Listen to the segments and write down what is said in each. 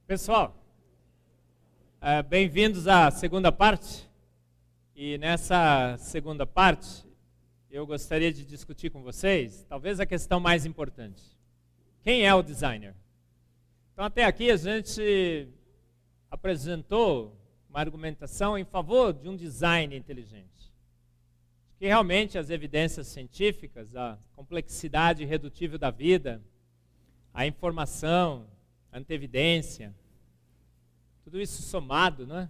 Pessoal, bem-vindos à segunda parte. E nessa segunda parte, eu gostaria de discutir com vocês, talvez a questão mais importante. Quem é o designer? Então, até aqui a gente apresentou uma argumentação em favor de um design inteligente. Que realmente as evidências científicas, a complexidade irredutível da vida, a informação, a antevidência, tudo isso somado, né,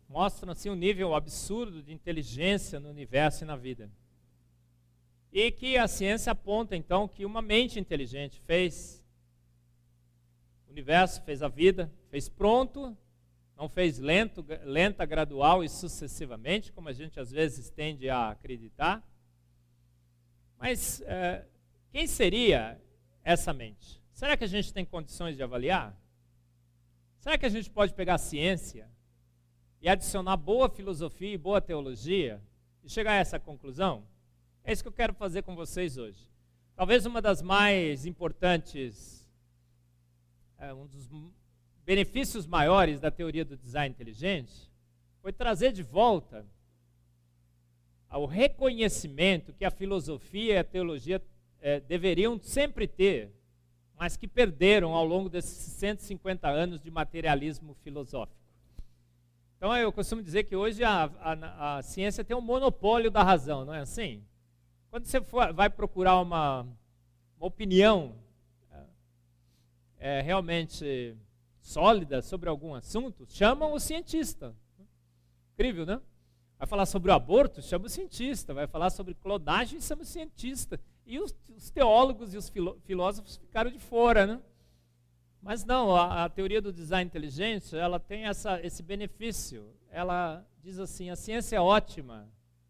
mostram assim, um nível absurdo de inteligência no universo e na vida. E que a ciência aponta, então, que uma mente inteligente fez o universo, fez a vida, fez pronto, não fez lenta, gradual e sucessivamente, como a gente às vezes tende a acreditar. Mas quem seria essa mente? Será que a gente tem condições de avaliar? Será que a gente pode pegar a ciência e adicionar boa filosofia e boa teologia e chegar a essa conclusão? É isso que eu quero fazer com vocês hoje. Talvez uma das mais importantes, um dos benefícios maiores da teoria do design inteligente foi trazer de volta ao reconhecimento que a filosofia e a teologia deveriam sempre ter, mas que perderam ao longo desses 150 anos de materialismo filosófico. Então eu costumo dizer que hoje a ciência tem um monopólio da razão, não é assim? Quando você vai procurar uma opinião realmente sólida sobre algum assunto, chamam o cientista. Incrível, né? Vai falar sobre o aborto, chama o cientista. Vai falar sobre clonagem, chama o cientista. E os teólogos e os filósofos ficaram de fora, né? Mas não, a teoria do design inteligente, ela tem esse benefício. Ela diz assim, a ciência é ótima,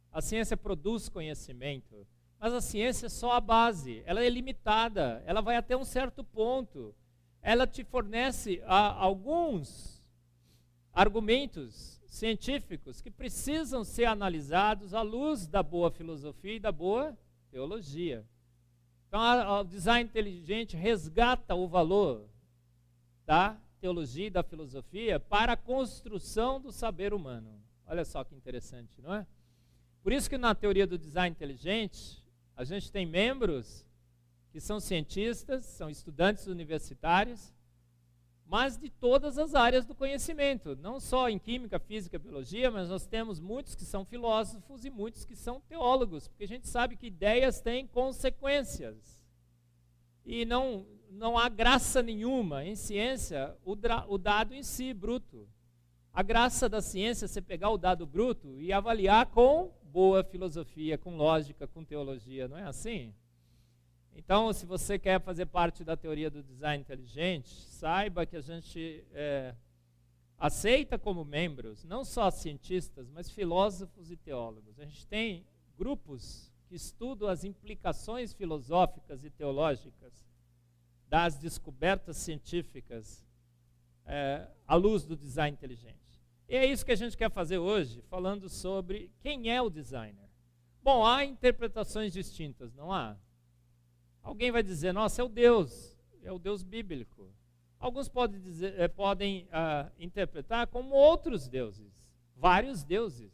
a ciência produz conhecimento, mas a ciência é só a base, ela é limitada, ela vai até um certo ponto. Ela te fornece alguns argumentos científicos que precisam ser analisados à luz da boa filosofia e da boa teologia. Então, o design inteligente resgata o valor da teologia e da filosofia para a construção do saber humano. Olha só que interessante, não é? Por isso que na teoria do design inteligente, a gente tem membros que são cientistas, são estudantes universitários, mas de todas as áreas do conhecimento, não só em química, física, biologia, mas nós temos muitos que são filósofos e muitos que são teólogos, porque a gente sabe que ideias têm consequências. E não há graça nenhuma em ciência o dado em si, bruto. A graça da ciência é você pegar o dado bruto e avaliar com boa filosofia, com lógica, com teologia, não é assim? Então, se você quer fazer parte da teoria do design inteligente, saiba que a gente aceita como membros, não só cientistas, mas filósofos e teólogos. A gente tem grupos que estudam as implicações filosóficas e teológicas das descobertas científicas à luz do design inteligente. E é isso que a gente quer fazer hoje, falando sobre quem é o designer. Bom, há interpretações distintas, não há? Alguém vai dizer, nossa, é o Deus bíblico. Alguns podem interpretar como outros deuses, vários deuses.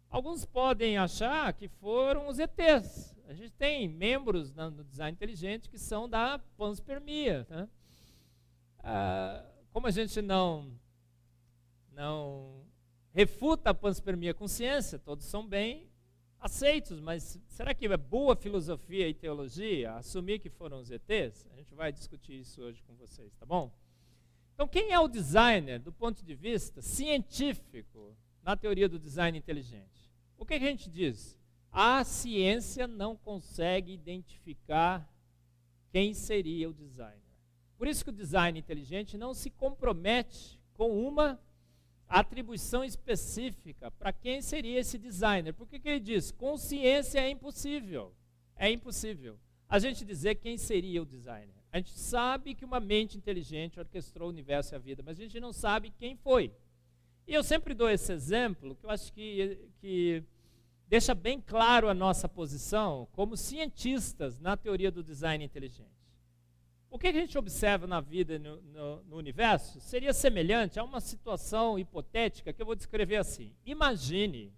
Alguns podem achar que foram os ETs. A gente tem membros no design inteligente que são da panspermia. Né? Como a gente não refuta a panspermia com ciência, todos são bem aceitos, mas será que é boa filosofia e teologia assumir que foram os ETs? A gente vai discutir isso hoje com vocês, tá bom? Então, quem é o designer do ponto de vista científico na teoria do design inteligente? O que a gente diz? A ciência não consegue identificar quem seria o designer. Por isso que o design inteligente não se compromete com uma atribuição específica para quem seria esse designer. Por que ele diz? Com ciência é impossível. É impossível a gente dizer quem seria o designer. A gente sabe que uma mente inteligente orquestrou o universo e a vida, mas a gente não sabe quem foi. E eu sempre dou esse exemplo, que eu acho que deixa bem claro a nossa posição como cientistas na teoria do design inteligente. O que a gente observa na vida, no universo, seria semelhante a uma situação hipotética que eu vou descrever assim. Imagine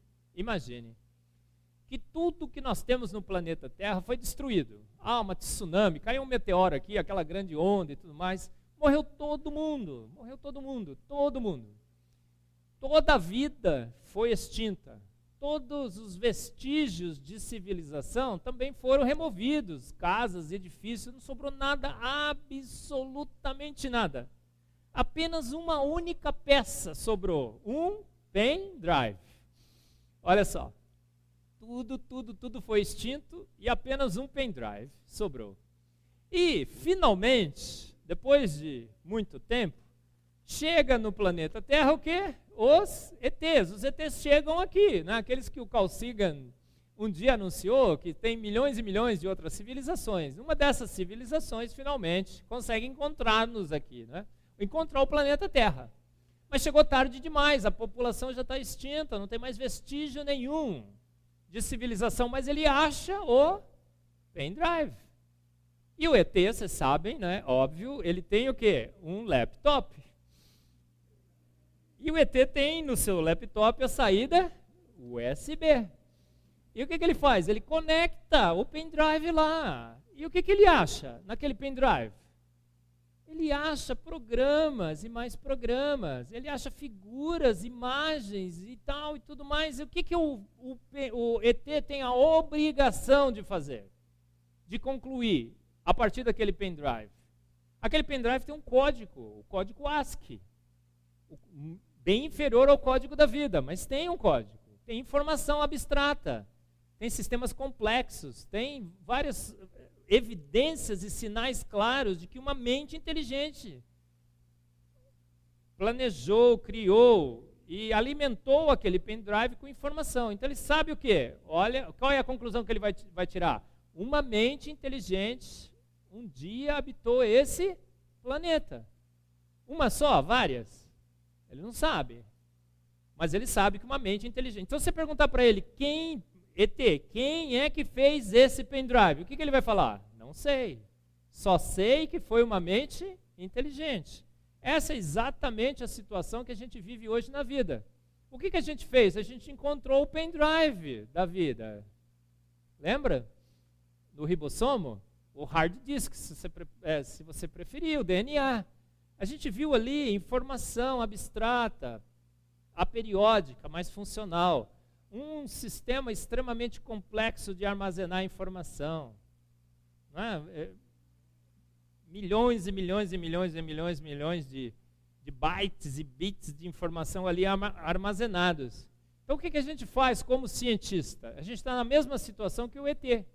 que tudo que nós temos no planeta Terra foi destruído. Uma tsunami, caiu um meteoro aqui, aquela grande onda e tudo mais. Morreu todo mundo. Toda a vida foi extinta. Todos os vestígios de civilização também foram removidos. Casas, edifícios, não sobrou nada, absolutamente nada. Apenas uma única peça sobrou, um pendrive. Olha só, tudo foi extinto e apenas um pendrive sobrou. E, finalmente, depois de muito tempo, chega no planeta Terra o quê? Os ETs chegam aqui, né? Aqueles que o Carl Sagan um dia anunciou que tem milhões e milhões de outras civilizações. Uma dessas civilizações, finalmente, consegue encontrar-nos aqui, né? Encontrar o planeta Terra. Mas chegou tarde demais, a população já está extinta, não tem mais vestígio nenhum de civilização, mas ele acha o pendrive. E o ET, vocês sabem, né? Óbvio, ele tem o quê? Um laptop. E o ET tem no seu laptop a saída USB. E o que ele faz? Ele conecta o pendrive lá. E o que ele acha naquele pendrive? Ele acha programas e mais programas. Ele acha figuras, imagens e tal e tudo mais. E o que o ET tem a obrigação de fazer? De concluir a partir daquele pendrive. Aquele pendrive tem um código, o código ASCII. Bem inferior ao código da vida, mas tem um código. Tem informação abstrata, tem sistemas complexos, tem várias evidências e sinais claros de que uma mente inteligente planejou, criou e alimentou aquele pendrive com informação. Então ele sabe o quê? Olha, qual é a conclusão que ele vai tirar? Uma mente inteligente um dia habitou esse planeta. Uma só? Várias? Ele não sabe, mas ele sabe que uma mente inteligente. Então, se você perguntar para ele, quem é que fez esse pendrive? O que ele vai falar? Não sei. Só sei que foi uma mente inteligente. Essa é exatamente a situação que a gente vive hoje na vida. O que a gente fez? A gente encontrou o pendrive da vida. Lembra? Do ribossomo? O hard disk, se você preferir, o DNA. A gente viu ali informação abstrata, aperiódica, mais funcional. Um sistema extremamente complexo de armazenar informação. Não é? Milhões e milhões e milhões e milhões e milhões de bytes e bits de informação ali armazenados. Então o que a gente faz como cientista? A gente está na mesma situação que o ET.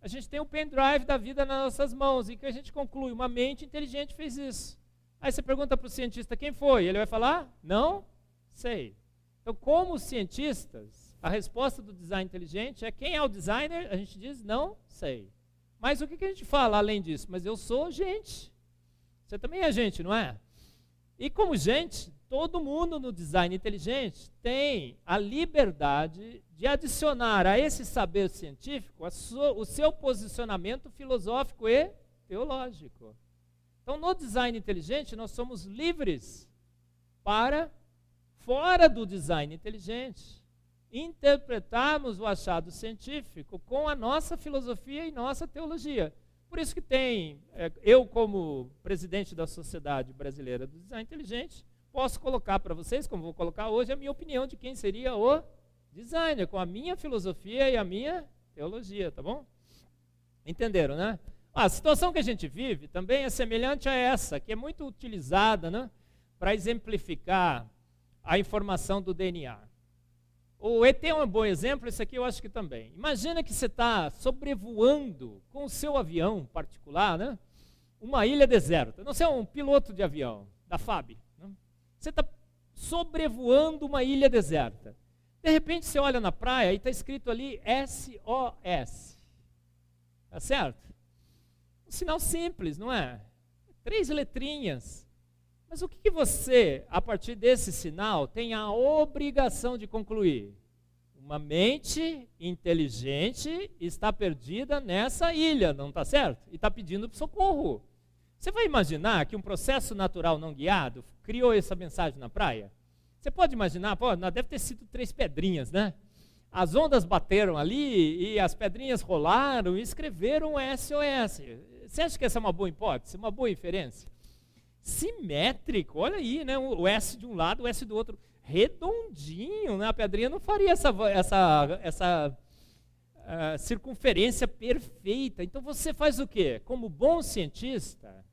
A gente tem o pendrive da vida nas nossas mãos e que a gente conclui, uma mente inteligente fez isso. Aí você pergunta para o cientista quem foi, ele vai falar, não sei. Então, como cientistas, a resposta do design inteligente é quem é o designer? A gente diz, não sei. Mas o que a gente fala além disso? Mas eu sou gente. Você também é gente, não é? E como gente, todo mundo no design inteligente tem a liberdade de adicionar a esse saber científico o seu posicionamento filosófico e teológico. Então, no design inteligente, nós somos livres para, fora do design inteligente, interpretarmos o achado científico com a nossa filosofia e nossa teologia. Por isso que eu como presidente da Sociedade Brasileira do Design Inteligente, posso colocar para vocês, como vou colocar hoje, a minha opinião de quem seria o designer, com a minha filosofia e a minha teologia, tá bom? Entenderam, né? A situação que a gente vive também é semelhante a essa, que é muito utilizada, né, para exemplificar a informação do DNA. O ET é um bom exemplo, isso aqui eu acho que também. Imagina que você está sobrevoando com o seu avião particular, né, uma ilha deserta. Você é um piloto de avião, da FAB. Né? Você está sobrevoando uma ilha deserta. De repente você olha na praia e está escrito ali SOS. Tá certo? Um sinal simples, não é? 3 letrinhas. Mas o que você, a partir desse sinal, tem a obrigação de concluir? Uma mente inteligente está perdida nessa ilha, não está certo? E está pedindo socorro. Você vai imaginar que um processo natural não guiado criou essa mensagem na praia? Você pode imaginar, pô, deve ter sido 3 pedrinhas, né? As ondas bateram ali e as pedrinhas rolaram e escreveram SOS. Você acha que essa é uma boa hipótese, uma boa inferência? Simétrico, olha aí, né? O S de um lado, o S do outro, redondinho, né? A pedrinha não faria essa circunferência perfeita. Então você faz o quê? Como bom cientista,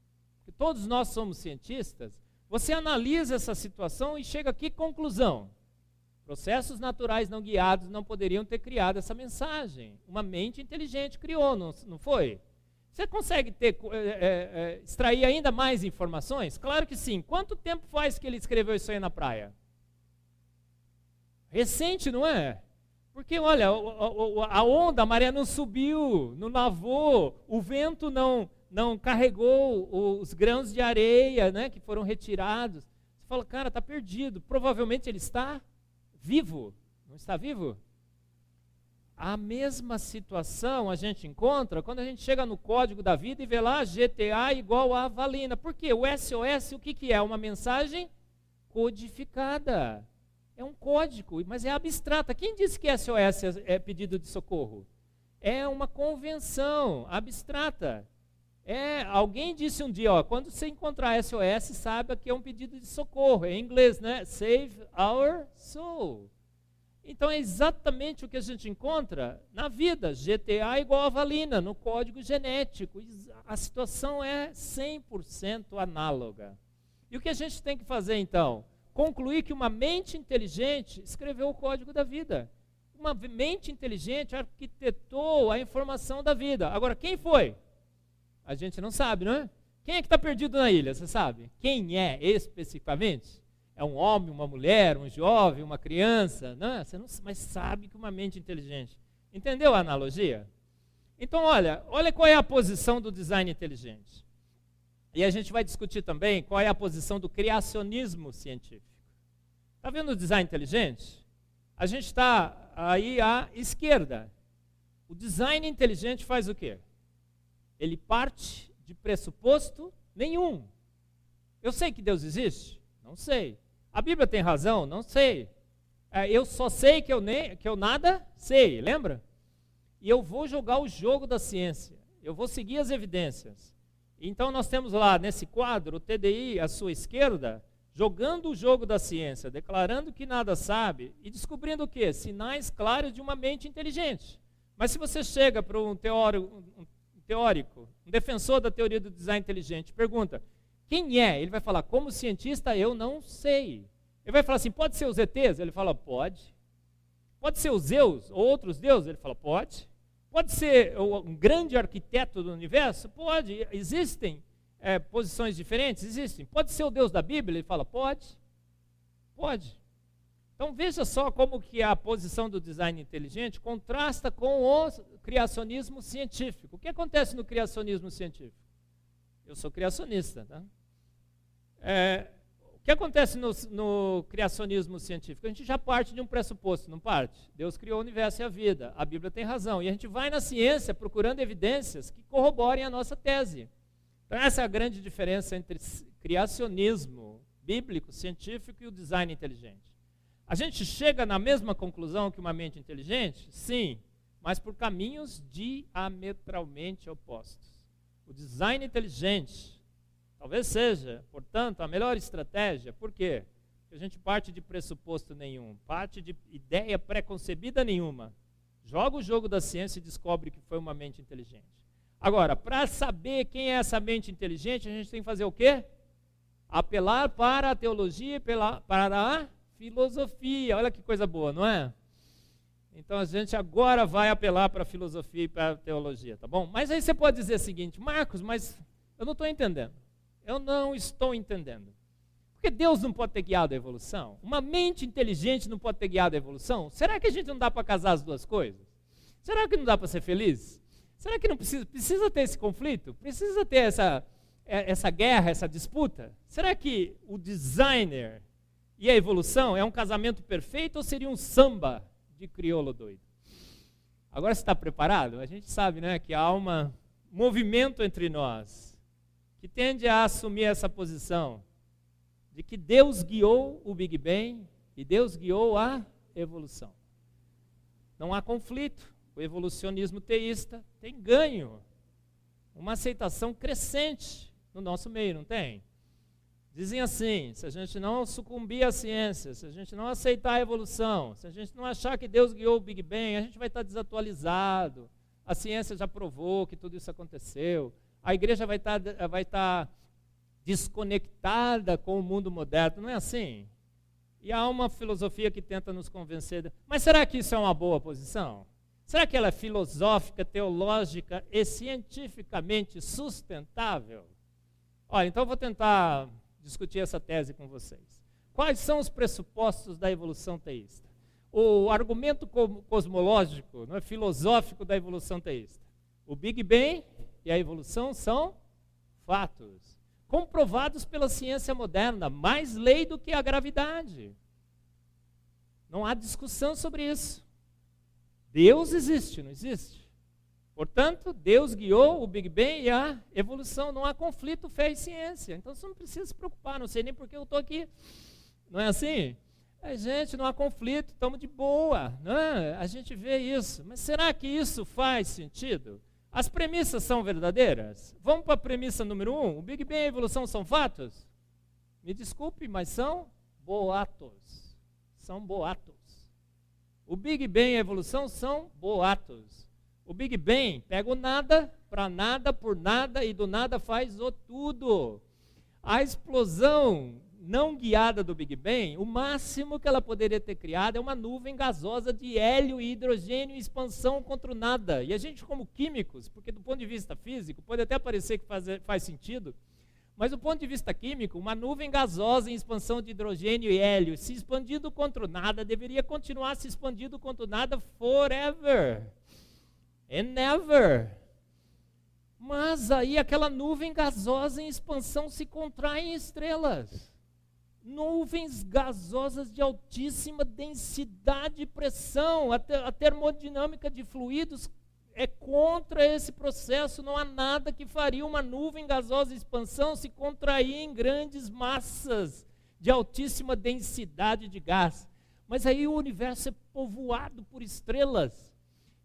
que todos nós somos cientistas, você analisa essa situação e chega aqui conclusão. Processos naturais não guiados não poderiam ter criado essa mensagem. Uma mente inteligente criou, não foi? Você consegue extrair ainda mais informações? Claro que sim. Quanto tempo faz que ele escreveu isso aí na praia? Recente, não é? Porque, olha, a onda, a maré não subiu, não lavou, o vento não carregou os grãos de areia, né, que foram retirados. Você fala, cara, está perdido. Provavelmente ele está vivo. Não está vivo? A mesma situação a gente encontra quando a gente chega no código da vida e vê lá GTA igual a Avalina. Por quê? O SOS, o que é? Uma mensagem codificada. É um código, mas é abstrata. Quem disse que SOS é pedido de socorro? É uma convenção abstrata. Alguém disse um dia, ó, quando você encontrar SOS, saiba que é um pedido de socorro. É em inglês, né? Save our soul. Então é exatamente o que a gente encontra na vida. GTA igual a Avalina, no código genético. A situação é 100% análoga. E o que a gente tem que fazer então? Concluir que uma mente inteligente escreveu o código da vida. Uma mente inteligente arquitetou a informação da vida. Agora, quem foi? A gente não sabe, não é? Quem é que está perdido na ilha, você sabe? Quem é especificamente? É um homem, uma mulher, um jovem, uma criança? Não, você não, mas sabe que uma mente inteligente. Entendeu a analogia? Então, olha qual é a posição do design inteligente. E a gente vai discutir também qual é a posição do criacionismo científico. Está vendo o design inteligente? A gente está aí à esquerda. O design inteligente faz o quê? Ele parte de pressuposto nenhum. Eu sei que Deus existe? Não sei. A Bíblia tem razão? Não sei. Eu só sei que eu nada sei, lembra? E eu vou jogar o jogo da ciência. Eu vou seguir as evidências. Então nós temos lá nesse quadro o TDI à sua esquerda, jogando o jogo da ciência, declarando que nada sabe e descobrindo o quê? Sinais claros de uma mente inteligente. Mas se você chega para um teórico, um defensor da teoria do design inteligente, pergunta, quem é? Ele vai falar, como cientista eu não sei. Ele vai falar assim, pode ser os ETs? Ele fala, pode. Pode ser os Zeus ou outros deuses? Ele fala, pode. Pode ser um grande arquiteto do universo? Pode. Existem posições diferentes? Existem. Pode ser o Deus da Bíblia? Ele fala, pode. Pode. Então veja só como que a posição do design inteligente contrasta com o criacionismo científico. O que acontece no criacionismo científico? Eu sou criacionista, tá? O que acontece no criacionismo científico? A gente já parte de um pressuposto, não parte? Deus criou o universo e a vida, a Bíblia tem razão. E a gente vai na ciência procurando evidências que corroborem a nossa tese. Então essa é a grande diferença entre criacionismo bíblico, científico e o design inteligente. A gente chega na mesma conclusão que uma mente inteligente? Sim, mas por caminhos diametralmente opostos. O design inteligente talvez seja, portanto, a melhor estratégia. Por quê? Porque a gente parte de pressuposto nenhum, parte de ideia preconcebida nenhuma. Joga o jogo da ciência e descobre que foi uma mente inteligente. Agora, para saber quem é essa mente inteligente, a gente tem que fazer o quê? Apelar para a teologia e para a filosofia. Olha que coisa boa, não é? Então a gente agora vai apelar para a filosofia e para a teologia, tá bom? Mas aí você pode dizer o seguinte, Marcos, mas eu não estou entendendo. Eu não estou entendendo. Porque Deus não pode ter guiado a evolução? Uma mente inteligente não pode ter guiado a evolução? Será que a gente não dá para casar as duas coisas? Será que não dá para ser feliz? Será que não precisa ter esse conflito? Precisa ter essa guerra, essa disputa? Será que o designer e a evolução é um casamento perfeito ou seria um samba de crioulo doido? Agora você está preparado? A gente sabe, né, que há um movimento entre nós. que tende a assumir essa posição de que Deus guiou o Big Bang e Deus guiou a evolução. Não há conflito. O evolucionismo teísta tem ganho, uma aceitação crescente no nosso meio, não tem? Dizem assim, se a gente não sucumbir à ciência, se a gente não aceitar a evolução, se a gente não achar que Deus guiou o Big Bang, a gente vai estar desatualizado. A ciência já provou que tudo isso aconteceu. A igreja vai estar desconectada com o mundo moderno. Não é assim? E há uma filosofia que tenta nos convencer. Mas será que isso é uma boa posição? Será que ela é filosófica, teológica e cientificamente sustentável? Olha, então eu vou tentar discutir essa tese com vocês. Quais são os pressupostos da evolução teísta? O argumento cosmológico, não é, filosófico da evolução teísta. O Big Bang e a evolução são fatos, comprovados pela ciência moderna, mais lei do que a gravidade. Não há discussão sobre isso. Deus existe, não existe? Portanto, Deus guiou o Big Bang e a evolução. Não há conflito, fé e ciência. Então você não precisa se preocupar, não sei nem por que eu estou aqui. Não é assim? Gente, não há conflito, estamos de boa. Né? A gente vê isso. Mas será que isso faz sentido? As premissas são verdadeiras? Vamos para a premissa número 1. O Big Bang e a evolução são fatos? Me desculpe, mas são boatos. São boatos. O Big Bang e a evolução são boatos. O Big Bang pega o nada para nada, por nada, e do nada faz o tudo. A explosão não guiada do Big Bang, o máximo que ela poderia ter criado é uma nuvem gasosa de hélio e hidrogênio em expansão contra o nada. E a gente, como químicos, porque do ponto de vista físico, pode até parecer que faz sentido, mas do ponto de vista químico, uma nuvem gasosa em expansão de hidrogênio e hélio, se expandindo contra o nada, deveria continuar se expandindo contra o nada forever. And never. Mas aí aquela nuvem gasosa em expansão se contrai em estrelas. Nuvens gasosas de altíssima densidade e pressão. A termodinâmica de fluidos é contra esse processo. Não há nada que faria uma nuvem gasosa em expansão se contrair em grandes massas de altíssima densidade de gás. Mas aí o universo é povoado por estrelas.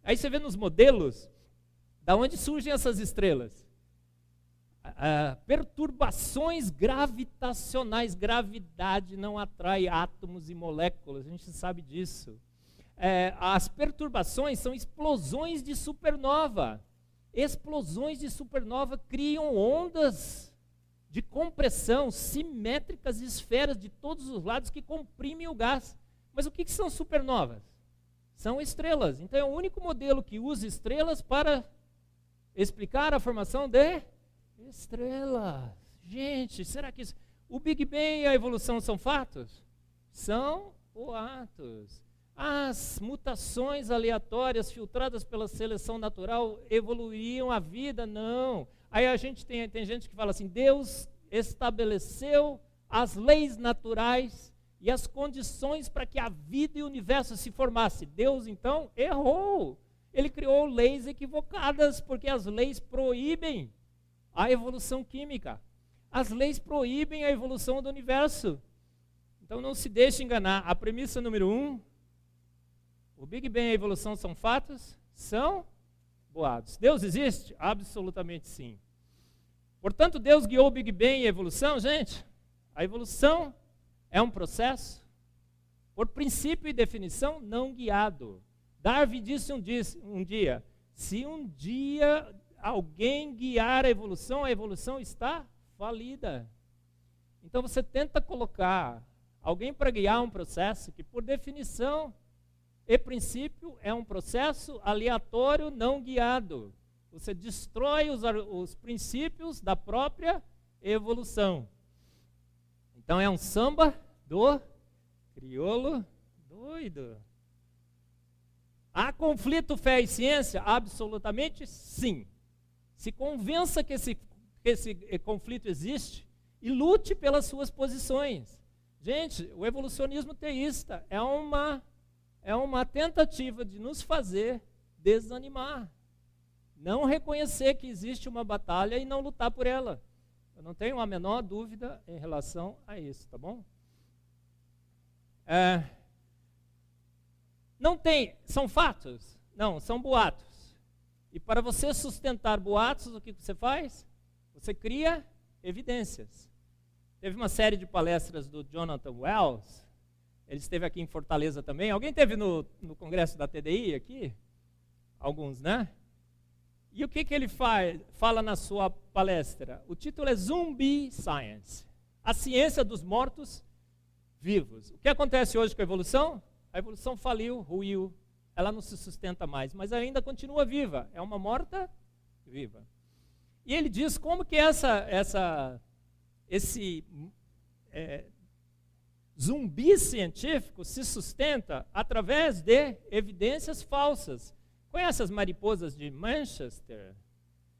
Aí você vê nos modelos, da onde surgem essas estrelas? Perturbações gravitacionais. Gravidade não atrai átomos e moléculas, a gente sabe disso. As perturbações são explosões de supernova. Explosões de supernova criam ondas de compressão, simétricas esferas de todos os lados que comprimem o gás. Mas o que são supernovas? São estrelas. Então é o único modelo que usa estrelas para explicar a formação de estrelas. Gente, será que o Big Bang e a evolução são fatos? São boatos. As mutações aleatórias filtradas pela seleção natural evoluíam a vida? Não. Aí a gente tem gente que fala assim, Deus estabeleceu as leis naturais e as condições para que a vida e o universo se formasse. Deus, então, errou. Ele criou leis equivocadas, porque as leis proíbem a evolução química. As leis proíbem a evolução do universo. Então, não se deixe enganar. A premissa número 1, o Big Bang e a evolução são fatos? São boatos. Deus existe? Absolutamente sim. Portanto, Deus guiou o Big Bang e a evolução? Gente, a evolução é um processo, por princípio e definição, não guiado. Darwin disse um dia, se um dia alguém guiar a evolução está falida. Então você tenta colocar alguém para guiar um processo que, por definição e princípio, é um processo aleatório não guiado. Você destrói os princípios da própria evolução. Então é um samba do crioulo doido. Há conflito fé e ciência? Absolutamente sim. Se convença que esse conflito existe e lute pelas suas posições. Gente, o evolucionismo teísta é uma tentativa de nos fazer desanimar. Não reconhecer que existe uma batalha e não lutar por ela. Eu não tenho a menor dúvida em relação a isso, tá bom? Não tem, são fatos? Não, são boatos. E para você sustentar boatos, o que você faz? Você cria evidências. Teve uma série de palestras do Jonathan Wells, ele esteve aqui em Fortaleza também. Alguém esteve no congresso da TDI aqui? Alguns, né? E o que ele fala na sua palestra? O título é Zombie Science, a ciência dos mortos vivos. O que acontece hoje com a evolução? A evolução faliu, ruiu, ela não se sustenta mais, mas ainda continua viva, é uma morta viva. E ele diz como que esse zumbi científico se sustenta através de evidências falsas. Conhece as mariposas de Manchester?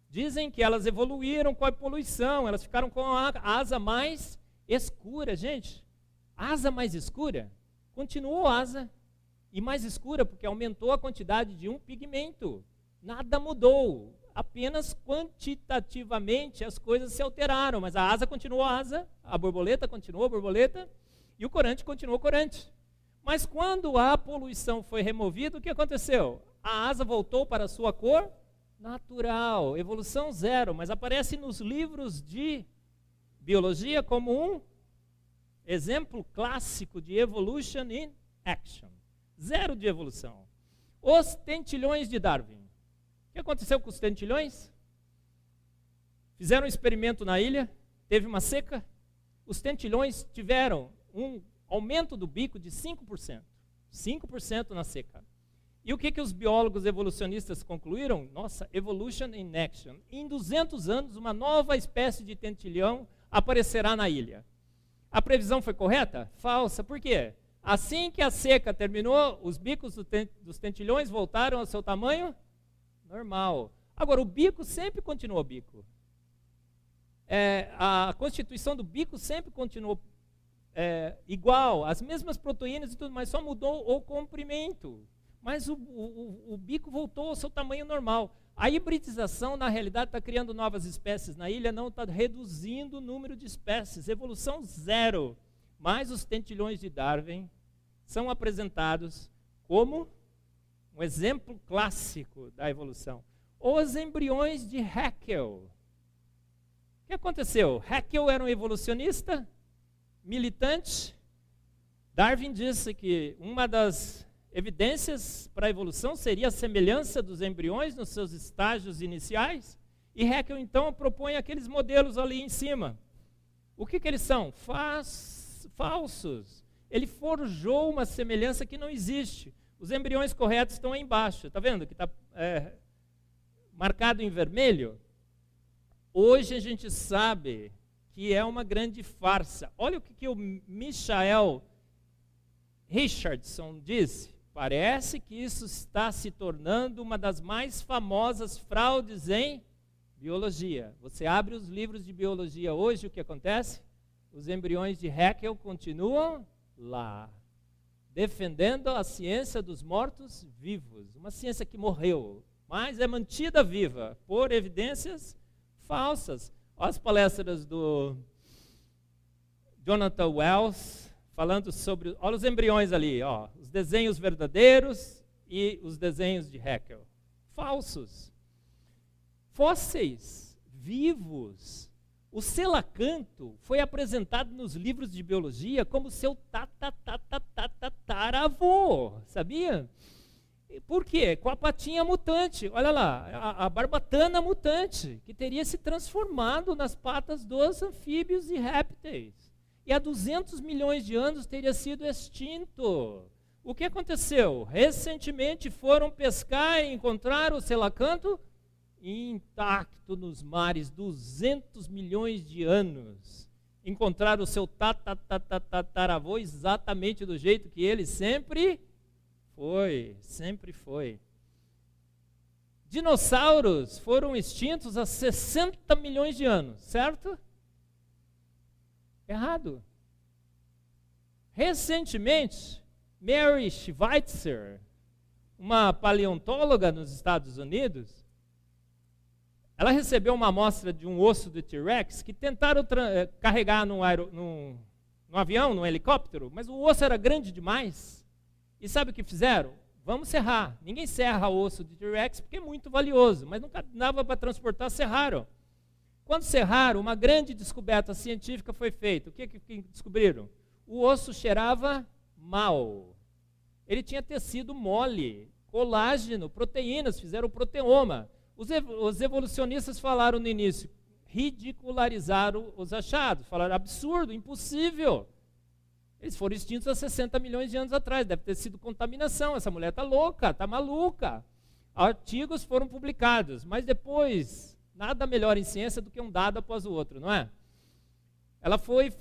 Dizem que elas evoluíram com a poluição, elas ficaram com a asa mais escura. Gente, asa mais escura? Continuou asa e mais escura porque aumentou a quantidade de um pigmento. Nada mudou, apenas quantitativamente as coisas se alteraram, mas a asa continuou asa, a borboleta continuou borboleta e o corante continuou corante. Mas quando a poluição foi removida, o que aconteceu? A asa voltou para a sua cor natural, evolução zero, mas aparece nos livros de biologia como um exemplo clássico de evolution in action. Zero de evolução. Os tentilhões de Darwin. O que aconteceu com os tentilhões? Fizeram um experimento na ilha, teve uma seca, os tentilhões tiveram um aumento do bico de 5%. 5% na seca. E o que os biólogos evolucionistas concluíram? Nossa, evolution in action. Em 200 anos, uma nova espécie de tentilhão aparecerá na ilha. A previsão foi correta? Falsa. Por quê? Assim que a seca terminou, os bicos dos tentilhões voltaram ao seu tamanho normal. Agora, o bico sempre continuou bico. A constituição do bico sempre continuou igual, as mesmas proteínas e tudo mais, só mudou o comprimento. Mas o bico voltou ao seu tamanho normal. A hibridização, na realidade, está criando novas espécies na ilha, não está reduzindo o número de espécies. Evolução zero. Mas os tentilhões de Darwin são apresentados como um exemplo clássico da evolução. Os embriões de Haeckel. O que aconteceu? Haeckel era um evolucionista, militante. Darwin disse que uma das evidências para a evolução seria a semelhança dos embriões nos seus estágios iniciais. E Haeckel, então, propõe aqueles modelos ali em cima. O que eles são? Falsos. Ele forjou uma semelhança que não existe. Os embriões corretos estão aí embaixo. Está vendo que está marcado em vermelho? Hoje a gente sabe que é uma grande farsa. Olha o que o Michael Richardson disse. Parece que isso está se tornando uma das mais famosas fraudes em biologia. Você abre os livros de biologia hoje, o que acontece? Os embriões de Haeckel continuam lá, defendendo a ciência dos mortos vivos. Uma ciência que morreu, mas é mantida viva por evidências falsas. Olha as palestras do Jonathan Wells, falando sobre, olha os embriões ali, ó, os desenhos verdadeiros e os desenhos de Haeckel. Falsos. Fósseis vivos. O selacanto foi apresentado nos livros de biologia como seu tataravô, sabia? Por quê? Com a patinha mutante, olha lá, a barbatana mutante, que teria se transformado nas patas dos anfíbios e répteis. E há 200 milhões de anos teria sido extinto. O que aconteceu? Recentemente foram pescar e encontraram o selacanto intacto nos mares, 200 milhões de anos. Encontraram o seu tataravô exatamente do jeito que ele sempre foi. Dinossauros foram extintos há 60 milhões de anos, certo? Errado. Recentemente, Mary Schweitzer, uma paleontóloga nos Estados Unidos, Ela recebeu uma amostra de um osso do T-Rex que tentaram carregar num avião, num helicóptero, mas o osso era grande demais. E sabe o que fizeram? Vamos serrar. Ninguém serra o osso de T-Rex porque é muito valioso, mas nunca dava para transportar, serraram. Quando serraram, uma grande descoberta científica foi feita. O que descobriram? O osso cheirava mal. Ele tinha tecido mole, colágeno, proteínas, fizeram proteoma. Os evolucionistas falaram no início, ridicularizaram os achados, falaram absurdo, impossível. Eles foram extintos há 60 milhões de anos atrás, deve ter sido contaminação, essa mulher está louca, está maluca. Artigos foram publicados, mas depois, nada melhor em ciência do que um dado após o outro, não é? Ela foi,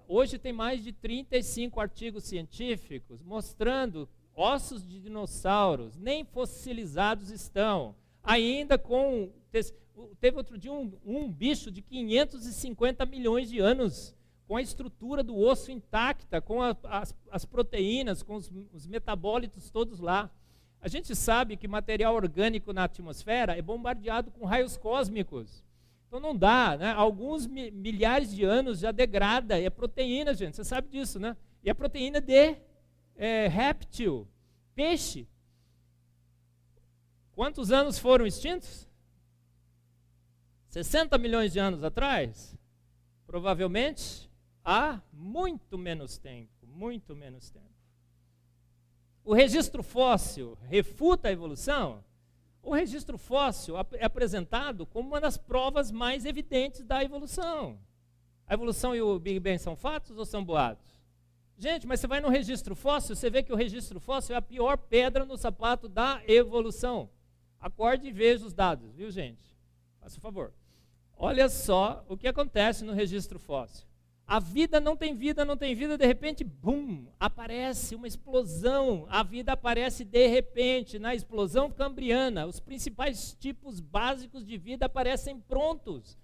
hoje tem mais de 35 artigos científicos mostrando ossos de dinossauros, nem fossilizados estão, ainda com, teve outro dia um bicho de 550 milhões de anos, com a estrutura do osso intacta, com as proteínas, com os metabólitos todos lá. A gente sabe que material orgânico na atmosfera é bombardeado com raios cósmicos. Então não dá, né? Alguns milhares de anos já degrada, é proteína, gente, você sabe disso, né? E é proteína de réptil, peixe. Quantos anos foram extintos? 60 milhões de anos atrás? Provavelmente há muito menos tempo, muito menos tempo. O registro fóssil refuta a evolução? O registro fóssil é apresentado como uma das provas mais evidentes da evolução. A evolução e o Big Bang são fatos ou são boatos? Gente, mas você vai no registro fóssil, você vê que o registro fóssil é a pior pedra no sapato da evolução. Acorde e veja os dados, viu, gente? Faça o favor. Olha só o que acontece no registro fóssil. A vida não tem vida, não tem vida, de repente, bum, aparece uma explosão. A vida aparece de repente, na explosão cambriana. Os principais tipos básicos de vida aparecem prontos.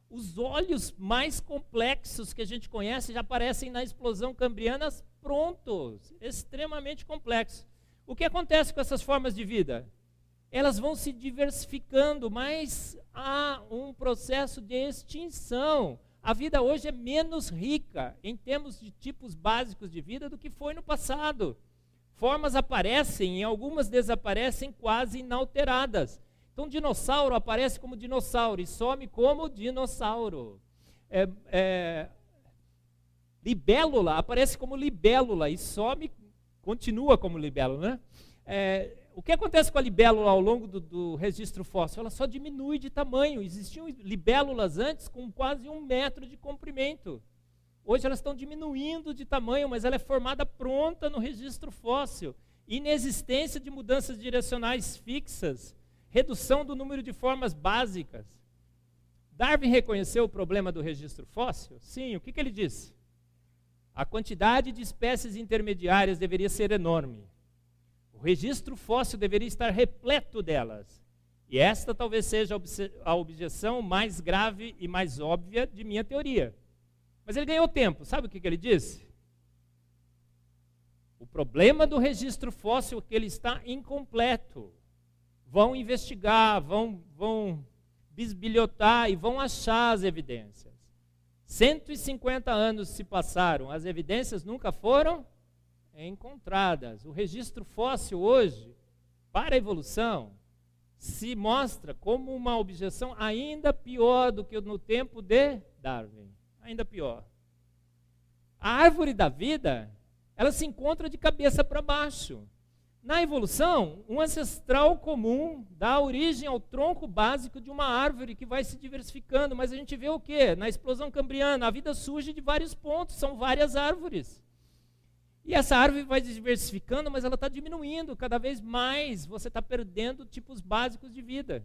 Os olhos mais complexos que a gente conhece já aparecem na explosão cambriana prontos, extremamente complexos. O que acontece com essas formas de vida? Elas vão se diversificando, mas há um processo de extinção. A vida hoje é menos rica em termos de tipos básicos de vida do que foi no passado. Formas aparecem e algumas desaparecem quase inalteradas. Então, dinossauro aparece como dinossauro e some como dinossauro. Libélula aparece como libélula e some, continua como libélula, né? O que acontece com a libélula ao longo do registro fóssil? Ela só diminui de tamanho. Existiam libélulas antes com quase 1 metro de comprimento. Hoje elas estão diminuindo de tamanho, mas ela é formada pronta no registro fóssil. Inexistência de mudanças direcionais fixas. Redução do número de formas básicas. Darwin reconheceu o problema do registro fóssil? Sim, o que ele disse? A quantidade de espécies intermediárias deveria ser enorme. O registro fóssil deveria estar repleto delas. E esta talvez seja a objeção mais grave e mais óbvia de minha teoria. Mas ele ganhou tempo. Sabe o que ele disse? O problema do registro fóssil é que ele está incompleto. Vão investigar, vão bisbilhotar e vão achar as evidências. 150 anos se passaram, as evidências nunca foram encontradas. O registro fóssil hoje, para a evolução, se mostra como uma objeção ainda pior do que no tempo de Darwin. Ainda pior. A árvore da vida, ela se encontra de cabeça para baixo. Na evolução, um ancestral comum dá origem ao tronco básico de uma árvore que vai se diversificando, mas a gente vê o quê? Na explosão cambriana, a vida surge de vários pontos, são várias árvores. E essa árvore vai se diversificando, mas ela está diminuindo cada vez mais, você está perdendo tipos básicos de vida.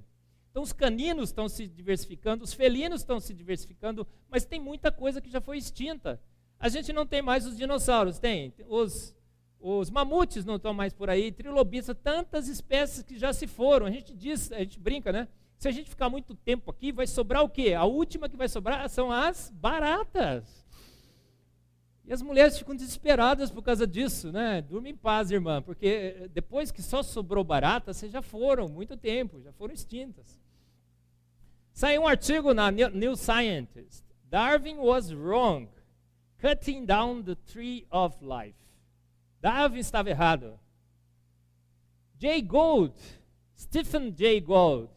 Então os caninos estão se diversificando, os felinos estão se diversificando, mas tem muita coisa que já foi extinta. A gente não tem mais os dinossauros, tem os mamutes não estão mais por aí, trilobita, tantas espécies que já se foram. A gente brinca, né? Se a gente ficar muito tempo aqui, vai sobrar o quê? A última que vai sobrar são as baratas. E as mulheres ficam desesperadas por causa disso, né? Durma em paz, irmã, porque depois que só sobrou barata, vocês já foram muito tempo, já foram extintas. Saiu um artigo na New Scientist. Darwin was wrong. Cutting down the tree of life. Darwin estava errado. Stephen Jay Gould,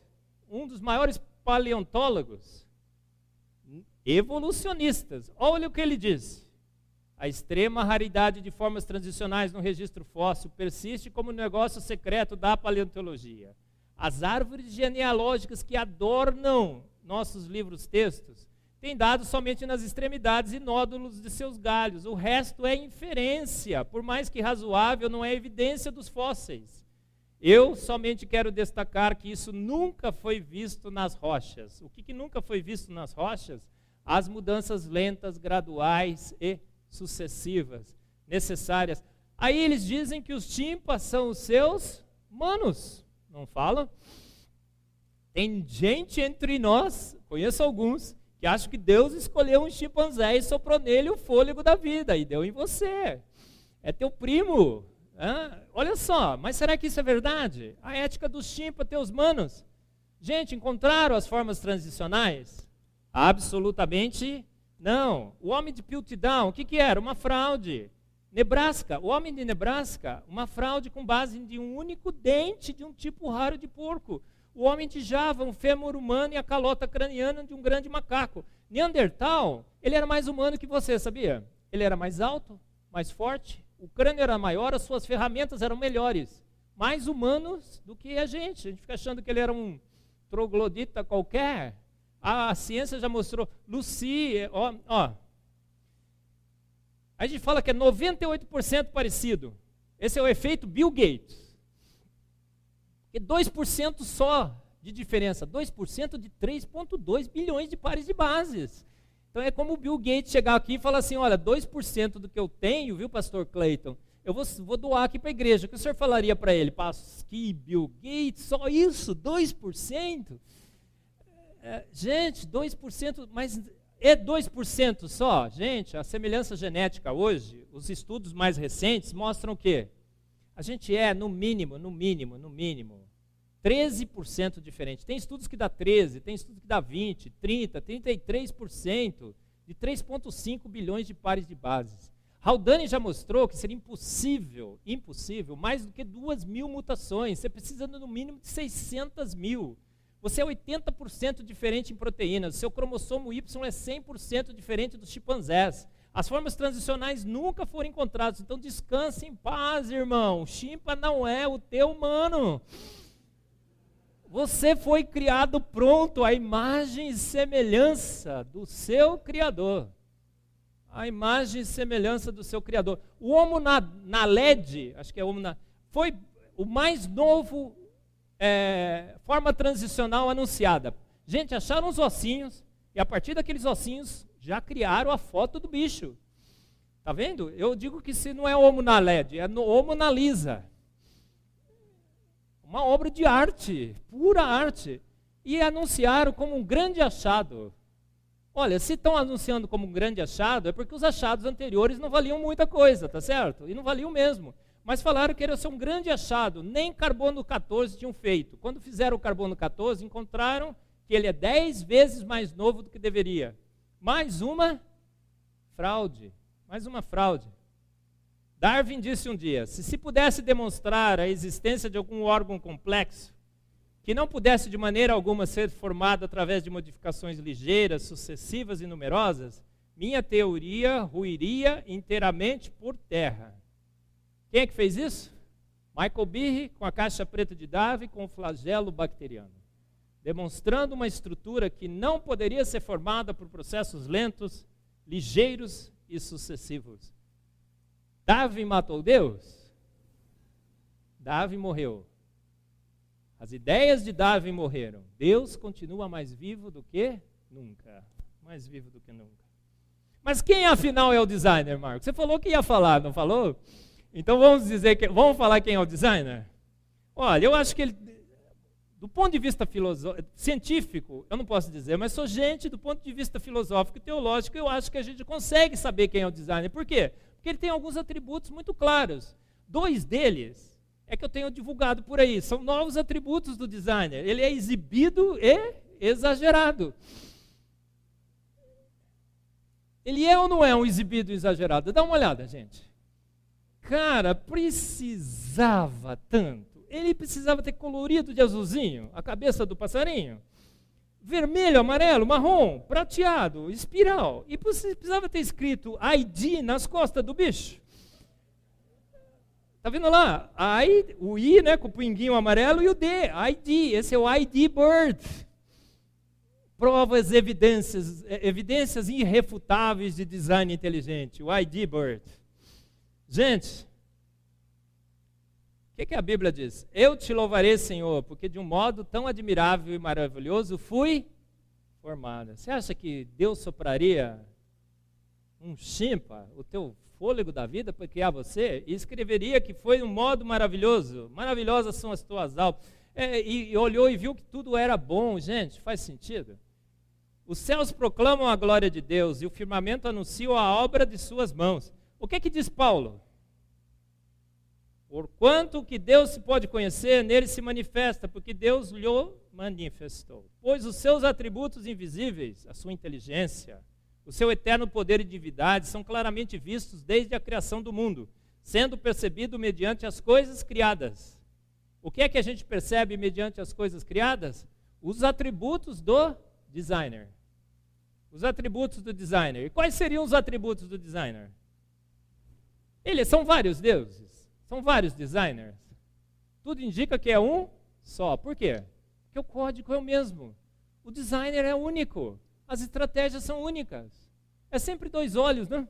um dos maiores paleontólogos, evolucionistas. Olha o que ele diz. A extrema raridade de formas transicionais no registro fóssil persiste como negócio secreto da paleontologia. As árvores genealógicas que adornam nossos livros-textos têm dados somente nas extremidades e nódulos de seus galhos. O resto é inferência, por mais que razoável, não é evidência dos fósseis. Eu somente quero destacar que isso nunca foi visto nas rochas. O que nunca foi visto nas rochas? As mudanças lentas, graduais e sucessivas, necessárias. Aí eles dizem que os chimpas são os seus manos, não falam? Tem gente entre nós, conheço alguns, que acham que Deus escolheu um chimpanzé e soprou nele o fôlego da vida e deu em você. É teu primo. Olha só, mas será que isso é verdade? A ética dos chimpas, teus manos. Gente, encontraram as formas transicionais? Absolutamente não. O homem de Piltdown, o que era? Uma fraude. Nebraska, o homem de Nebraska, uma fraude com base em um único dente de um tipo raro de porco. O homem de Java, um fêmur humano e a calota craniana de um grande macaco. Neandertal, ele era mais humano que você, sabia? Ele era mais alto, mais forte, o crânio era maior, as suas ferramentas eram melhores. Mais humanos do que a gente. A gente fica achando que ele era um troglodita qualquer. A ciência já mostrou. Lucy, ó. A gente fala que é 98% parecido. Esse é o efeito Bill Gates. E 2% só de diferença. 2% de 3,2 bilhões de pares de bases. Então é como o Bill Gates chegar aqui e falar assim, olha, 2% do que eu tenho, viu, pastor Clayton, eu vou doar aqui para a igreja. O que o senhor falaria para ele? Que Bill Gates, só isso? 2%? Gente, 2%, mas é 2% só? Gente, a semelhança genética hoje, os estudos mais recentes mostram o quê? A gente é, no mínimo, 13% diferente. Tem estudos que dá 13%, tem estudos que dá 20%, 30%, 33% de 3,5 bilhões de pares de bases. Haldane já mostrou que seria impossível, mais do que 2.000 mutações. Você precisa no mínimo de 600.000. Você é 80% diferente em proteínas. Seu cromossomo Y é 100% diferente dos chimpanzés. As formas transicionais nunca foram encontradas. Então descanse em paz, irmão. Chimpa não é o teu humano. Você foi criado pronto à imagem e semelhança do seu Criador. A imagem e semelhança do seu Criador. O Homo naledi, acho que é Homo foi o mais novo forma transicional anunciada. Gente, acharam os ossinhos e a partir daqueles ossinhos já criaram a foto do bicho. Tá vendo? Eu digo que se não é Homo naledi, é Homo nalisa. Uma obra de arte, pura arte. E anunciaram como um grande achado. Olha, se estão anunciando como um grande achado, é porque os achados anteriores não valiam muita coisa, tá certo? E não valiam mesmo. Mas falaram que era ser um grande achado. Nem carbono 14 tinham feito. Quando fizeram o carbono 14, encontraram que ele é 10 vezes mais novo do que deveria. Mais uma fraude. Darwin disse um dia, se pudesse demonstrar a existência de algum órgão complexo, que não pudesse de maneira alguma ser formado através de modificações ligeiras, sucessivas e numerosas, minha teoria ruiria inteiramente por terra. Quem é que fez isso? Michael Behe, com a caixa preta de Darwin, com o flagelo bacteriano, demonstrando uma estrutura que não poderia ser formada por processos lentos, ligeiros e sucessivos. Darwin matou Deus? Darwin morreu. As ideias de Darwin morreram. Deus continua mais vivo do que nunca. Mais vivo do que nunca. Mas quem afinal é o designer, Marco? Você falou que ia falar, não falou? Então vamos falar quem é o designer? Olha, eu acho que ele, do ponto de vista científico, eu não posso dizer, mas sou gente, do ponto de vista filosófico e teológico, eu acho que a gente consegue saber quem é o designer. Por quê? Porque ele tem alguns atributos muito claros. 2 deles é que eu tenho divulgado por aí. São novos atributos do designer. Ele é exibido e exagerado. Ele é ou não é um exibido exagerado? Dá uma olhada, gente. Cara, precisava tanto. Ele precisava ter colorido de azulzinho a cabeça do passarinho. Vermelho, amarelo, marrom, prateado, espiral. E precisava ter escrito ID nas costas do bicho. Tá vendo lá? O I, né, com o pinguinho amarelo, e o D, ID. Esse é o ID Bird. Provas, evidências irrefutáveis de design inteligente. O ID Bird. Gente, o que a Bíblia diz? Eu te louvarei, Senhor, porque de um modo tão admirável e maravilhoso fui formada. Você acha que Deus sopraria um chimpa, o teu fôlego da vida, para criar você? E escreveria que foi um modo maravilhoso. Maravilhosas são as tuas almas. E olhou e viu que tudo era bom. Gente, faz sentido? Os céus proclamam a glória de Deus e o firmamento anuncia a obra de suas mãos. O que diz Paulo? Porquanto que Deus se pode conhecer, nele se manifesta, porque Deus lhe manifestou. Pois os seus atributos invisíveis, a sua inteligência, o seu eterno poder e divindade são claramente vistos desde a criação do mundo, sendo percebido mediante as coisas criadas. O que é que a gente percebe mediante as coisas criadas? Os atributos do designer. Os atributos do designer. E quais seriam os atributos do designer? São vários deuses. São vários designers. Tudo indica que é um só. Por quê? Porque o código é o mesmo. O designer é único. As estratégias são únicas. É sempre dois olhos, né?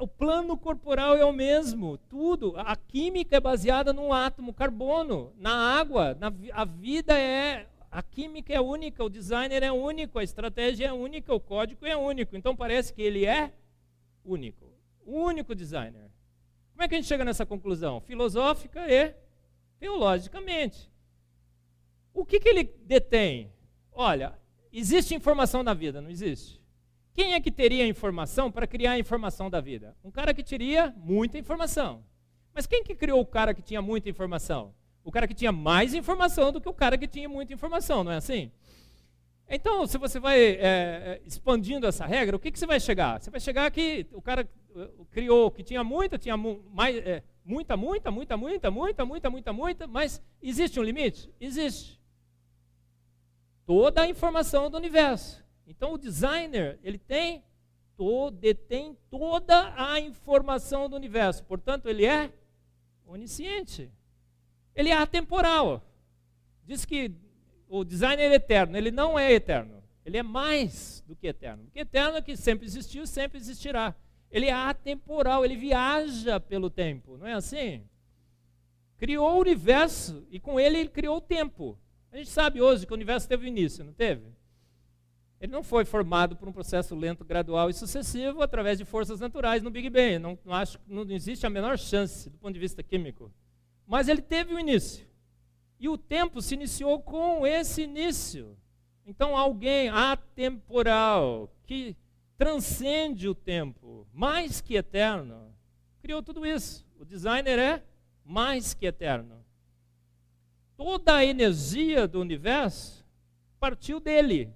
O plano corporal é o mesmo. Tudo. A química é baseada no átomo carbono, na água. A vida é... A química é única, o designer é único, a estratégia é única, o código é único. Então parece que ele é único. O único designer. Como é que a gente chega nessa conclusão? Filosófica e teologicamente. O que ele detém? Olha, existe informação na vida, não existe? Quem é que teria informação para criar a informação da vida? Um cara que teria muita informação. Mas quem que criou o cara que tinha muita informação? O cara que tinha mais informação do que o cara que tinha muita informação, não é assim? Então, se você vai expandindo essa regra, o que você vai chegar? Você vai chegar que o cara criou que tinha muita, muita, mas existe um limite? Existe. Toda a informação do universo. Então, o designer, ele detém toda a informação do universo. Portanto, ele é onisciente. Ele é atemporal. Diz que o designer é eterno. Ele não é eterno. Ele é mais do que eterno. Porque eterno é que sempre existiu, sempre existirá. Ele é atemporal, ele viaja pelo tempo. Não é assim? Criou o universo e com ele criou o tempo. A gente sabe hoje que o universo teve início, não teve? Ele não foi formado por um processo lento, gradual e sucessivo através de forças naturais no Big Bang. Não existe a menor chance do ponto de vista químico. Mas ele teve um início. E o tempo se iniciou com esse início. Então alguém atemporal, que transcende o tempo, mais que eterno, criou tudo isso. O designer é mais que eterno. Toda a energia do universo partiu dele.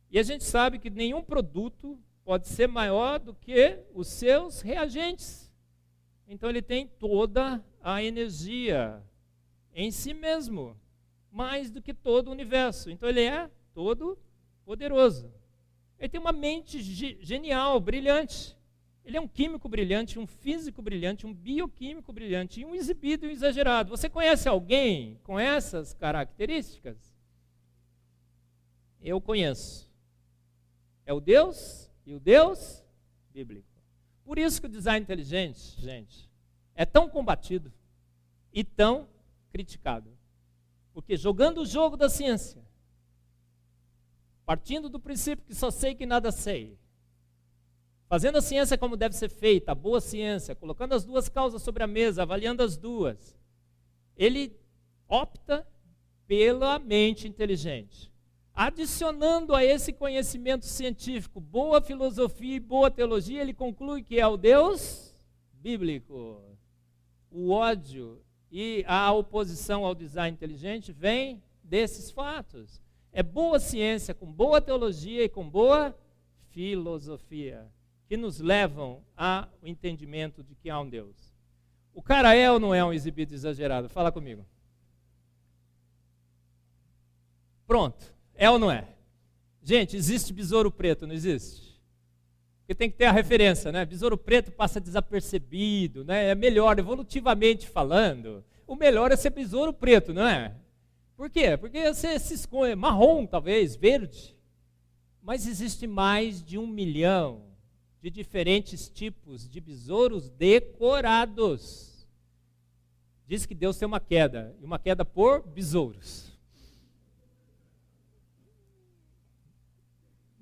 E a gente sabe que nenhum produto pode ser maior do que os seus reagentes. Então ele tem toda a energia em si mesmo, mais do que todo o universo. Então ele é todo poderoso. Ele tem uma mente genial, brilhante. Ele é um químico brilhante, um físico brilhante, um bioquímico brilhante e um exibido e um exagerado. Você conhece alguém com essas características? Eu conheço. É o Deus e o Deus bíblico. Por isso que o design inteligente, gente, é tão combatido e tão criticado. Porque jogando o jogo da ciência, partindo do princípio que só sei que nada sei, fazendo a ciência como deve ser feita, a boa ciência, colocando as duas causas sobre a mesa, avaliando as duas, ele opta pela mente inteligente. Adicionando a esse conhecimento científico boa filosofia e boa teologia, ele conclui que é o Deus bíblico. O ódio e a oposição ao design inteligente vem desses fatos. É boa ciência, com boa teologia e com boa filosofia, que nos levam ao entendimento de que há um Deus. O cara é ou não é um exibido exagerado? Fala comigo. Pronto, é ou não é? Gente, existe besouro preto, não existe? Porque tem que ter a referência, né? Besouro preto passa desapercebido, né? É melhor, evolutivamente falando, o melhor é ser besouro preto, não é? Por quê? Porque você se esconde, marrom talvez, verde, mas existe mais de 1 milhão de diferentes tipos de besouros decorados. Diz que Deus tem uma queda, e uma queda por besouros.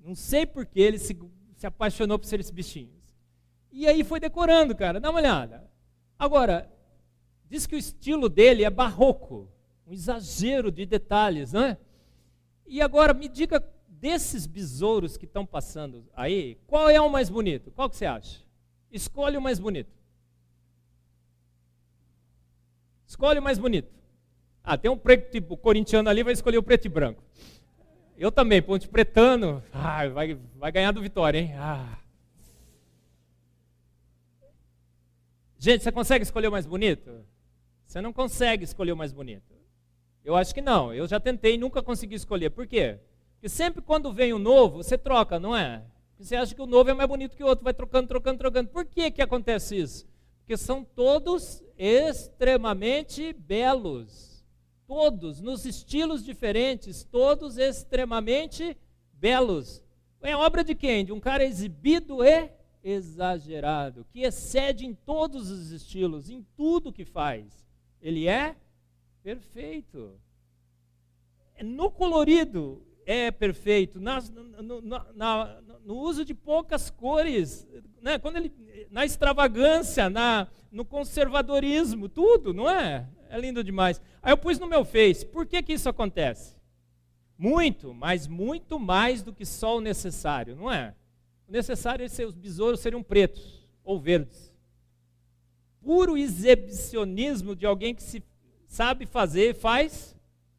Não sei por que ele se apaixonou por ser esses bichinhos. E aí foi decorando, cara, dá uma olhada. Agora, diz que o estilo dele é barroco, um exagero de detalhes, não é? E agora me diga, desses besouros que estão passando aí, qual é o mais bonito? Qual que você acha? Escolhe o mais bonito. Escolhe o mais bonito. Ah, tem um preto tipo corintiano ali, vai escolher o preto e branco. Eu também, ponte pretano, vai ganhar do Vitória, hein? Gente, você consegue escolher o mais bonito? Você não consegue escolher o mais bonito. Eu acho que não, eu já tentei e nunca consegui escolher. Por quê? Porque sempre quando vem o novo, você troca, não é? Porque você acha que o novo é mais bonito que o outro, vai trocando. Por que acontece isso? Porque são todos extremamente belos. Todos, nos estilos diferentes, todos extremamente belos. É obra de quem? De um cara exibido e exagerado, que excede em todos os estilos, em tudo que faz. Ele é perfeito. No colorido é perfeito, no uso de poucas cores, né? Quando ele, na extravagância, no conservadorismo, tudo, não é? É lindo demais. Aí eu pus no meu Face. Por que isso acontece? Muito, mas muito mais do que só o necessário, não é? O necessário é que os besouros seriam pretos ou verdes. Puro exibicionismo de alguém que se sabe fazer, faz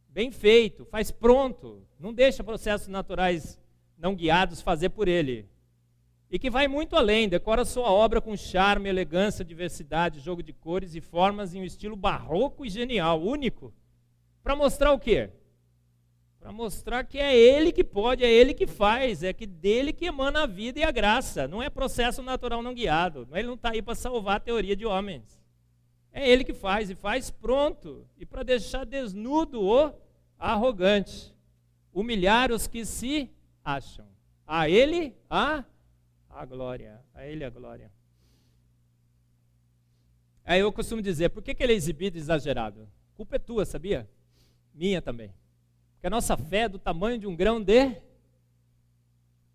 bem feito, faz pronto. Não deixa processos naturais não guiados fazer por ele. E que vai muito além, decora sua obra com charme, elegância, diversidade, jogo de cores e formas em um estilo barroco e genial, único. Para mostrar o quê? Para mostrar que é ele que pode, é ele que faz, é que dele que emana a vida e a graça. Não é processo natural não guiado. Ele não está aí para salvar a teoria de homens. É ele que faz, e faz pronto. E para deixar desnudo o arrogante. Humilhar os que se acham. A ele, a glória, a ele a glória. Aí eu costumo dizer, por que ele é exibido e exagerado? A culpa é tua, sabia? Minha também. Porque a nossa fé é do tamanho de um grão de...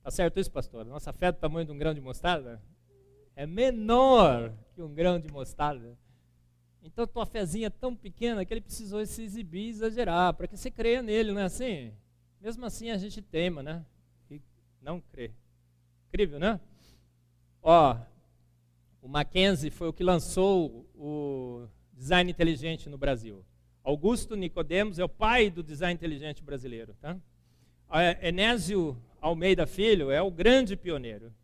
Tá certo isso, pastor? A nossa fé é do tamanho de um grão de mostarda? É menor que um grão de mostarda. Então tua fezinha é tão pequena que ele precisou se exibir e exagerar, para que você creia nele, não é assim? Mesmo assim a gente teima, né? E não crê. Incrível, né? O Mackenzie foi o que lançou o design inteligente no Brasil. Augusto Nicodemos é o pai do design inteligente brasileiro. Tá? Enésio Almeida Filho é o grande pioneiro.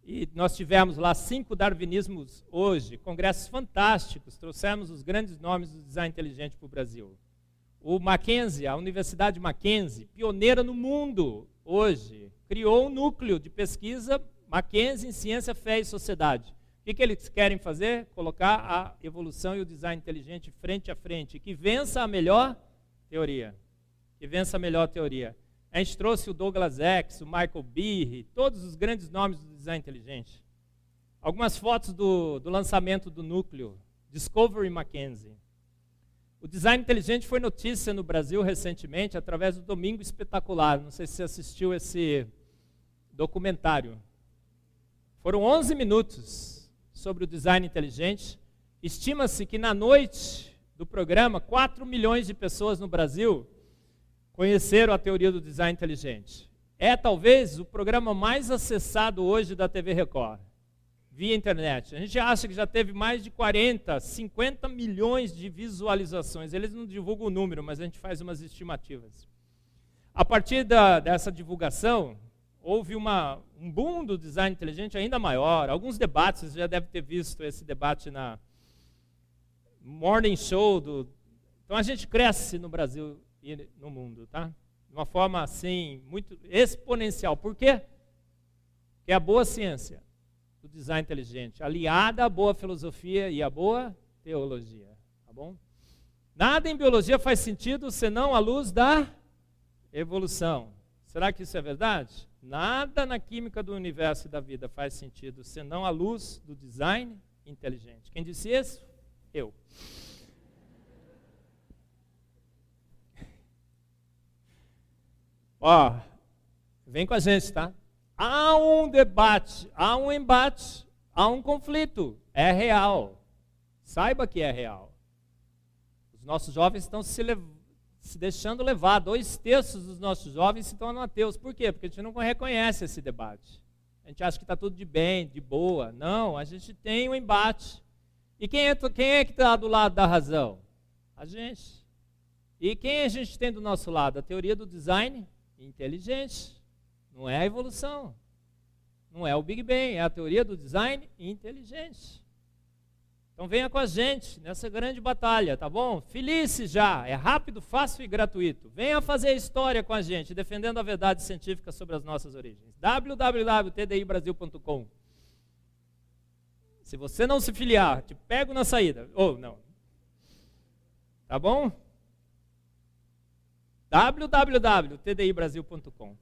E nós tivemos lá 5 darwinismos hoje, congressos fantásticos, trouxemos os grandes nomes do design inteligente para o Brasil. O Mackenzie, a Universidade Mackenzie, pioneira no mundo hoje, criou um núcleo de pesquisa Mackenzie em Ciência, Fé e Sociedade. O que eles querem fazer? Colocar a evolução e o design inteligente frente a frente, que vença a melhor teoria. A gente trouxe o Douglas X, o Michael Behe, todos os grandes nomes do design inteligente. Algumas fotos do lançamento do núcleo, Discovery Mackenzie. O design inteligente foi notícia no Brasil recentemente através do Domingo Espetacular. Não sei se você assistiu esse documentário. Foram 11 minutos sobre o design inteligente. Estima-se que na noite do programa, 4 milhões de pessoas no Brasil conheceram a teoria do design inteligente. É talvez o programa mais acessado hoje da TV Record, via internet. A gente acha que já teve mais de 40, 50 milhões de visualizações. Eles não divulgam o número, mas a gente faz umas estimativas. A partir dessa divulgação, houve um boom do design inteligente ainda maior. Alguns debates, você já deve ter visto esse debate na Morning Show. Então a gente cresce no Brasil e no mundo, tá? De uma forma assim, muito exponencial. Por quê? Porque é a boa ciência do design inteligente, aliada à boa filosofia e à boa teologia, tá bom? Nada em biologia faz sentido senão à luz da evolução. Será que isso é verdade? Nada na química do universo e da vida faz sentido senão à luz do design inteligente. Quem disse isso? Eu. Ó, vem com a gente, tá? Há um debate, há um embate, há um conflito. É real. Saiba que é real. Os nossos jovens estão se deixando levar. 2/3 dos nossos jovens se tornam ateus. Por quê? Porque a gente não reconhece esse debate. A gente acha que está tudo de bem, de boa. Não, a gente tem um embate. E quem é que está do lado da razão? A gente. E quem a gente tem do nosso lado? A teoria do design inteligente. Não é a evolução. Não é o Big Bang, é a teoria do design inteligente. Então venha com a gente nessa grande batalha, tá bom? Felice já, é rápido, fácil e gratuito. Venha fazer história com a gente, defendendo a verdade científica sobre as nossas origens. www.tdibrasil.com. Se você não se filiar, te pego na saída. Ou não. Tá bom? www.tdibrasil.com.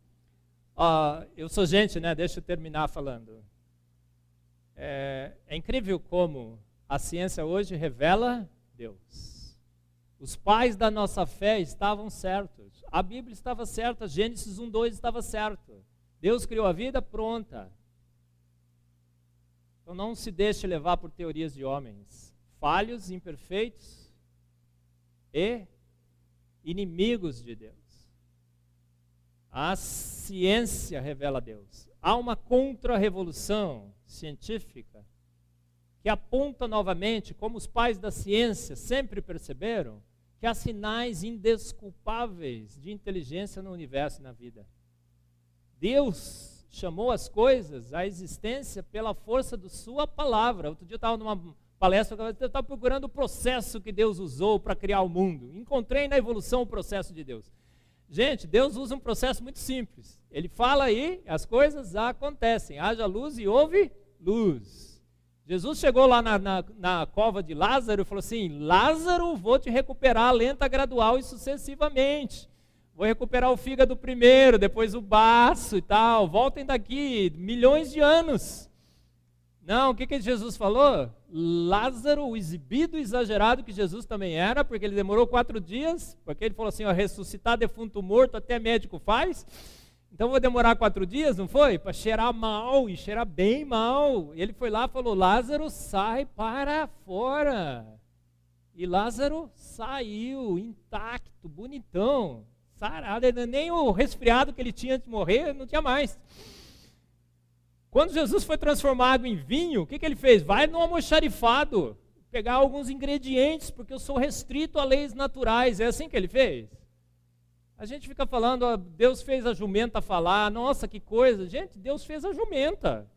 Eu sou gente, né? Deixa eu terminar falando. É incrível como a ciência hoje revela Deus. Os pais da nossa fé estavam certos. A Bíblia estava certa, Gênesis 1:2 estava certo. Deus criou a vida pronta. Então não se deixe levar por teorias de homens falhos, imperfeitos e inimigos de Deus. A ciência revela Deus. Há uma contra-revolução científica que aponta novamente, como os pais da ciência sempre perceberam, que há sinais indesculpáveis de inteligência no universo e na vida. Deus chamou as coisas à existência pela força da sua palavra. Outro dia eu estava numa palestra, eu estava procurando o processo que Deus usou para criar o mundo. Encontrei na evolução o processo de Deus. Gente, Deus usa um processo muito simples. Ele fala aí, as coisas acontecem. Haja luz e houve luz. Jesus chegou lá na cova de Lázaro e falou assim: Lázaro, vou te recuperar lenta, gradual e sucessivamente. Vou recuperar o fígado primeiro, depois o baço e tal. Voltem daqui milhões de anos. Não, o que Jesus falou? Lázaro, o exibido exagerado que Jesus também era, porque ele demorou 4 dias, porque ele falou assim, ó, ressuscitar defunto morto até médico faz. Então vou demorar 4 dias, não foi? Para cheirar mal, e cheirar bem mal. Ele foi lá e falou, Lázaro, sai para fora. E Lázaro saiu intacto, bonitão, sarado. Nem o resfriado que ele tinha antes de morrer, não tinha mais. Quando Jesus foi transformado em vinho, o que ele fez? Vai no almoxarifado, pegar alguns ingredientes, porque eu sou restrito a leis naturais. É assim que ele fez? A gente fica falando, ó, Deus fez a jumenta falar, nossa, que coisa. Gente, Deus fez a jumenta.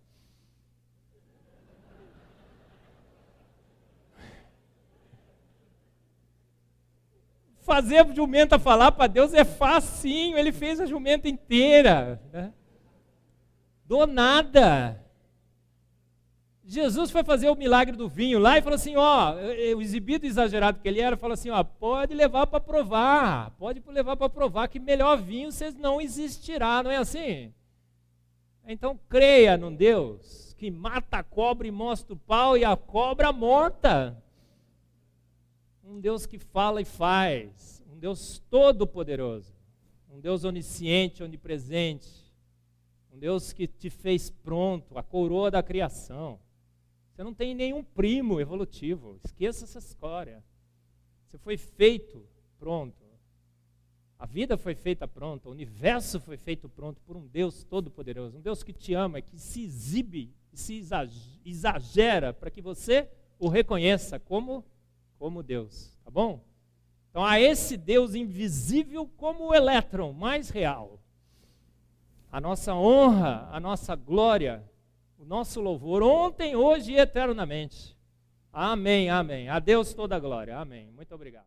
Fazer a jumenta falar para Deus é facinho, ele fez a jumenta inteira, né? Do nada. Jesus foi fazer o milagre do vinho lá e falou assim, ó, o exibido exagerado que ele era, falou assim, ó, pode levar para provar, que melhor vinho vocês não existirá, não é assim? Então creia num Deus que mata a cobra e mostra o pau e a cobra morta. Um Deus que fala e faz, um Deus todo-poderoso, um Deus onisciente, onipresente, um Deus que te fez pronto, a coroa da criação. Você não tem nenhum primo evolutivo, esqueça essa história. Você foi feito pronto. A vida foi feita pronta, o universo foi feito pronto por um Deus todo-poderoso, um Deus que te ama, que se exibe, se exagera para que você o reconheça como Deus, tá bom? Então, a esse Deus invisível como o elétron mais real, a nossa honra, a nossa glória, o nosso louvor, ontem, hoje e eternamente. Amém, amém. A Deus toda a glória. Amém. Muito obrigado.